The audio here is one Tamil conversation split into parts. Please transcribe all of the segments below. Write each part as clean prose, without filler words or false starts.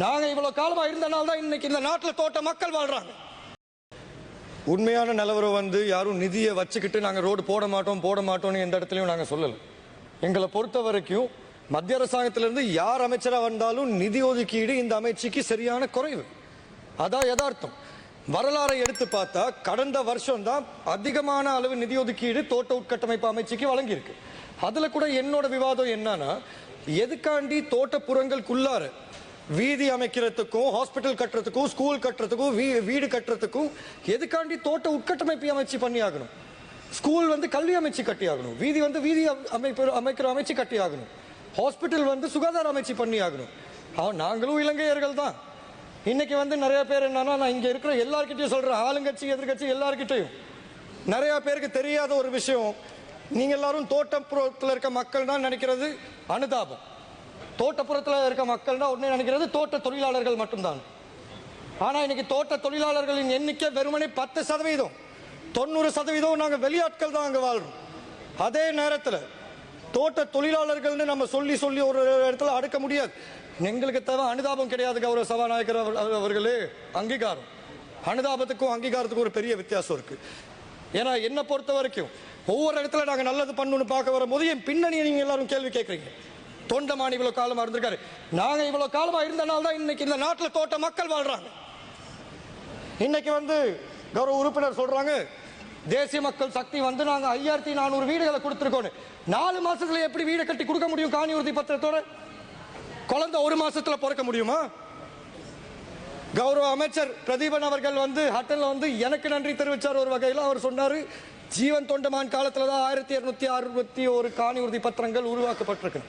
நாங்க இவ்வளவு காலமா இருந்தனால தான் இன்னைக்கு இந்த நாட்டில் தோட்ட மக்கள் வாழ்றாங்க. உண்மையான நிலவரம் யாரும் நிதியை வச்சுக்கிட்டு நாங்க ரோடு போட மாட்டோம்னு எந்த இடத்துலையும் நாங்க சொல்லல. எங்களை பொறுத்த வரைக்கும் மத்திய அரசாங்கத்திலிருந்து யார் அமைச்சரா வந்தாலும் நிதி ஒதுக்கீடு இந்த அமைச்சுக்கு சரியான குறைவு. அதான் யதார்த்தம். வரலாறை எடுத்து பார்த்தா கடந்த வருஷம் தான் அதிகமான அளவு நிதி ஒதுக்கீடு தோட்ட உட்கட்டமைப்பு அமைச்சுக்கு வழங்கியிருக்கு. அதுல கூட என்னோட விவாதம் என்னன்னா, எதுக்காண்டி தோட்டப்புறங்களுக்குள்ளார வீதி அமைக்கிறதுக்கும் ஹாஸ்பிட்டல் கட்டுறதுக்கும் ஸ்கூல் கட்டுறதுக்கும் வீடு கட்டுறதுக்கும் எதுக்காண்டி தோட்ட உட்கட்டமைப்பு அமைச்சு பண்ணி ஆகணும்? ஸ்கூல் கல்வி அமைச்சு கட்டி ஆகணும், வீதி வீதி அமைக்கிற அமைச்சு கட்டி ஆகணும், ஹாஸ்பிட்டல் சுகாதார அமைச்சு பண்ணி ஆகணும். நாங்களும் இலங்கையர்கள் தான். இன்னைக்கு நிறைய பேர் என்னன்னா, நான் இங்க இருக்கிற எல்லார்கிட்டையும் சொல்றேன், ஆளுங்கட்சி எதிர்கட்சி எல்லார்கிட்டையும் நிறைய பேருக்கு தெரியாத ஒரு விஷயம், நீங்க எல்லாரும் தோட்டப்புறத்தில் இருக்க மக்கள் தான் நினைக்கிறது அனுதாபம். தோட்டப்புறத்தில் இருக்க மக்கள் தான் உடனே நினைக்கிறது தோட்ட தொழிலாளர்கள் மட்டும்தான். ஆனா இன்னைக்கு தோட்ட தொழிலாளர்களின் எண்ணிக்கை வெறுமனே 10%, 90% நாங்க வெளியாட்கள் தான் அங்க வாழ்றோம். அதே நேரத்தில் தோட்ட தொழிலாளர்கள் நம்ம சொல்லி ஒரு இடத்துல அடுக்க முடியாது. எங்களுக்கு தேவை அனுதாபம் கிடையாது கௌரவ சபாநாயகர் அவர்களே, அங்கீகாரம். அனுதாபத்துக்கும் அங்கீகாரத்துக்கும் ஒரு பெரிய வித்தியாசம் இருக்கு. ஏன்னா என்ன பொறுத்த வரைக்கும் ஒவ்வொரு இடத்துல நாங்க நல்லது பண்ணணும்னு பார்க்க வரும்போது என் பின்னணியை நீங்க எல்லாரும் கேள்வி கேட்கறீங்க. தொண்டமான் இவ்வளவு காலமா இருந்திருக்காரு, நாங்க இவ்வளவு காலமா இருந்தனால தான் இன்னைக்கு இந்த நாட்டில் தோட்ட மக்கள் வாழ்றாங்க. இன்னைக்கு கௌரவ உறுப்பினர் சொல்றாங்க தேசிய மக்கள் சக்தி நாங்க 5400 வீடுகளை கொடுத்திருக்கோம். 4 மாசத்துல எப்படி வீடு கட்டி கொடுக்க முடியும்? காணி உறுதி பத்திரத்தோட குழந்தை 1 மாசத்துல பிறக்க முடியுமா? கௌரவ அமைச்சர் பிரதீபன் அவர்கள் ஹட்டன்ல எனக்கு நன்றி தெரிவிச்சார். ஒரு வகையில் அவர் சொன்னாரு, ஜீவன் தொண்டமான் காலத்துல தான் 1261 காணி உறுதி பத்திரங்கள் உருவாக்கப்பட்டிருக்கு.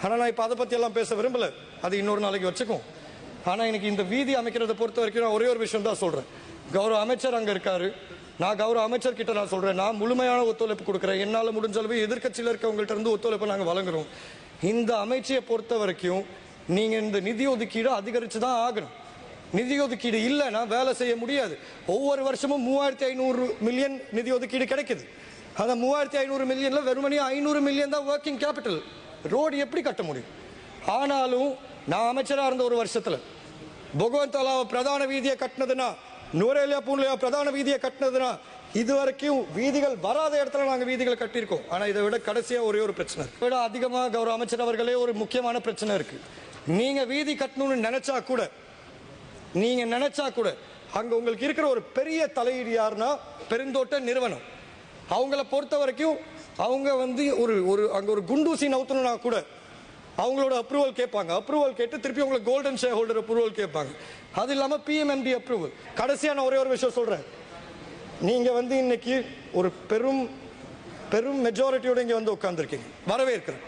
ஆனா நான் இப்ப அதை பத்தி எல்லாம் பேச விரும்பல, அது இன்னொரு நாளைக்கு வச்சுக்கும். ஆனா இன்னைக்கு இந்த வீதி அமைக்கிறத பொறுத்த வரைக்கும் நான் ஒரே ஒரு விஷயம் தான் சொல்றேன். கௌரவ அமைச்சர் அங்க இருக்காரு, நான் கௌரவ அமைச்சர் கிட்ட நான் சொல்றேன், நான் முழுமையான ஒத்துழைப்பு கொடுக்குறேன். என்னால முடிஞ்ச அளவு எதிர்கட்சியில் இருக்கவங்கள்ட்ட இருந்து ஒத்துழைப்பு நாங்க வழங்குறோம். இந்த அமைச்சையை பொறுத்த வரைக்கும் நீங்க இந்த நிதி ஒதுக்கீடு அதிகரிச்சு தான் ஆகணும். நிதி ஒதுக்கீடு இல்லைன்னா வேலை செய்ய முடியாது. ஒவ்வொரு வருஷமும் 3500 மில்லியன் நிதி ஒதுக்கீடு கிடைக்குது. அந்த 3500 மில்லியன்ல வெறுமனே 500 மில்லியன் தான் ஒர்க்கிங் கேபிட்டல். ரோடு எப்படி கட்ட முடியும்? ஆனாலும் நான் அமைச்சராக இருந்த ஒரு வருஷத்துல பகவந்தலாவை பிரதான வீதியை கட்டினதுன்னா, நூரேலியா பூன்லியா பிரதான வீதியை கட்டினதுன்னா, இதுவரைக்கும் வீதிகள் வராத இடத்துல நாங்கள் வீதிகளை கட்டியிருக்கோம். ஆனால் இதை விட கடைசியாக ஒரே ஒரு பிரச்சனை இருக்கு. விட அதிகமாக கௌரவ அமைச்சர் அவர்களே ஒரு முக்கியமான பிரச்சனை இருக்கு. நீங்க வீதி கட்டணும்னு நினைச்சா கூட அங்க உங்களுக்கு இருக்கிற ஒரு பெரிய தலையீடு யாருன்னா பெருந்தோட்ட நிறுவனம். அவங்கள பொறுத்த வரைக்கும் அவங்க அங்க ஒரு குண்டூசி நவுத்தணும்னா கூட அவங்களோட அப்ரூவல் கேட்பாங்க. அப்ரூவல் கேட்டு திருப்பி உங்களுக்கு கோல்டன் ஷேர் ஹோல்டர் அப்ரூவல் கேட்பாங்க. அது இல்லாம PMMD அப்ரூவல். கடைசியா நான் ஒரே ஒரு விஷயம் சொல்றேன், நீங்க இன்னைக்கு ஒரு பெரும் மெஜாரிட்டியோட இங்க உட்கார்ந்துருக்கீங்க, வரவேற்கிறேன்.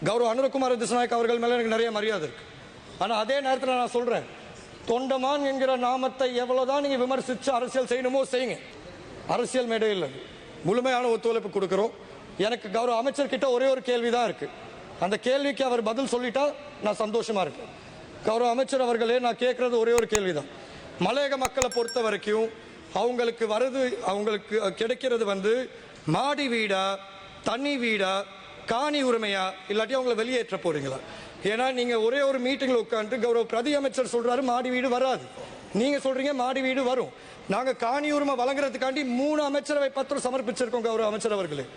கௌரவ அனுரகுமார் திசாநாயக் அவர்கள் மேல எனக்கு நிறைய மரியாதை இருக்கு. ஆனா அதே நேரத்தில் நான் சொல்றேன், தொண்டமான் என்கிற நாமத்தை எவ்வளவுதான் நீங்க விமர்சிச்சு அரசியல் செய்யணுமோ செய்யுங்க. அரசியல் மேடையில் முழுமையான ஒத்துழைப்பு கொடுக்கிறோம். எனக்கு கௌரவ அமைச்சர் கிட்ட ஒரே ஒரு கேள்விதான் இருக்கு. அந்த கேள்விக்கு அவர் பதில் சொல்லிட்டா நான் சந்தோஷமா இருக்கேன். கௌரவ அமைச்சர் அவர்களே, நான் கேட்கறது ஒரே ஒரு கேள்விதான். மலையக மக்களை பொறுத்த வரைக்கும் அவங்களுக்கு கிடைக்கிறது மாடி வீடா, தனி வீடா, காணி உரிமையா, இல்லாட்டி அவங்களை வெளியேற்ற போறீங்களா? ஏன்னா நீங்க ஒரே ஒரு மீட்டிங்ல உட்காந்து கௌரவ பிரதி அமைச்சர் சொல்றாரு மாடி வீடு வராது, நீங்க சொல்றீங்க மாடி வீடு வரும். நாங்க காணி உரிமை வழங்குறதுக்காண்டி 3 அமைச்சரவை பத்திரம் சமர்ப்பிச்சிருக்கோம் கௌரவ அமைச்சர் அவர்களே.